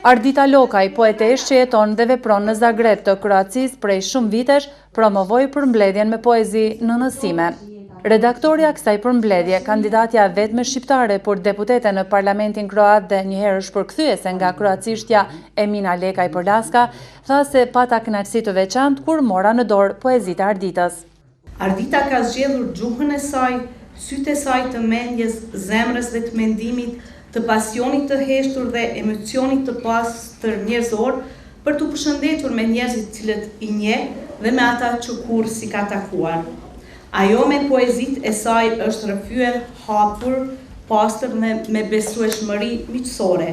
Ardita Lokaj, poetesh që jeton dhe vepron në Zagreb të Kroacisë prej shumë vitesh, promovoi përmbledhjen me poezi në nësime. Redaktorja kësaj përmbledhje, kandidatja vetme shqiptare për deputete në Parlamentin Kroat dhe njëherë shpërkthyese nga kroacishtja Emina Lekaj Përlaska, tha se pata kënaqësi të veçantë kur mora në dorë poezitë e Arditës. Ardita ka zgjedhur gjuhën e saj, sytë e saj të mendjes, zemrës dhe të mendimit, të pasionit të heshtur dhe emocionit të pastër njerëzor për të përshëndetur me njerëzit cilët i njeh dhe me ata që kurrë si ka takuar. Ajo me poezit e saj është rrëfyer, hapur, pastër me besueshmëri miqësore.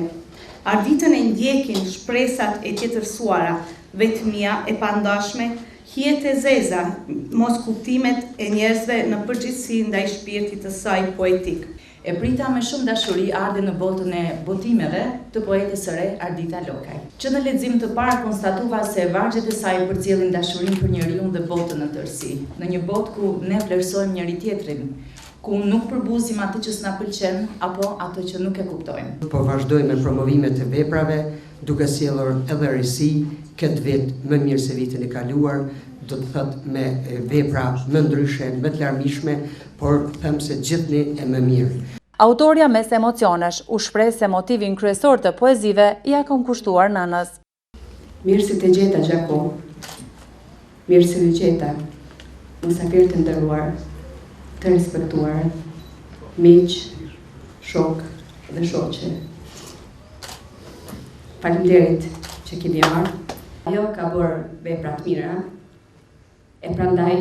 Arditën e ndjekin shpresat e tjetërsuara, vetmia e pandashme, hijet e zeza, mos kuptimet e njerëzve në përgjithësi ndaj shpirtit të saj poetik. E prita me shumë dashuri ardhi në botën e botimeve të poetës së re Ardita Lokaj, që në lexim të parë konstatuva se vargjet e saj përcjellin dashurinë për njeriun dhe botën në tërësi, në një botë ku ne vlerësojmë njëri tjetrin, ku nuk përbuzim atë që s'na pëlqen apo atë që nuk e kuptojmë. Po vazhdojmë me promovimet e veprave, duke sjellur edhe risi, këtë vit më mirë se vitin e kaluar, do të thot me vepra më ndryshe, më të larmishme, por them se gjithni e më mirë. Autoria mes emocionesh u shpreh se motivin kryesor të poezive ja kanë kushtuar nënës. Mirë se të gjeta Gjako, mirë se të gjeta, mysafir të nderuar, të respektuar, miq, shok dhe shoqe. Faleminderit që keni ardhur. Ajo ka bërë vepra të mira, e prandaj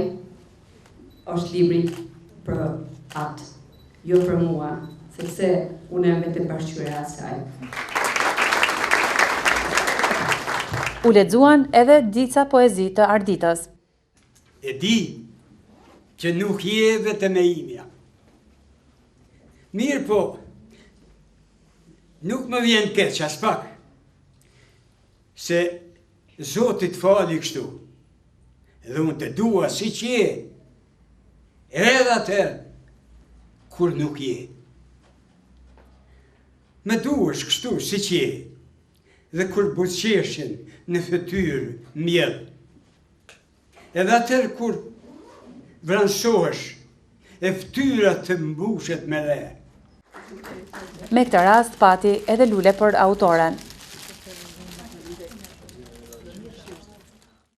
është libri për atë, jo për mua, sepse unë jam vetëm bashkëqyrja e saj. U lexuan edhe disa poezi të Arditës. E di që nuk je vetëm e imja. Mirë po, nuk më vjen keq as pak, se Zoti të fali kështu, dhe unë të dua si që je, edhe atër kur nuk je. Me duash kështu si që je, dhe kur buzëqeshin në fytyrë mjell. Edhe atër kur vransohesh, e fytyra të mbushet me dhe. Me këtë rast pati edhe lule për autoren.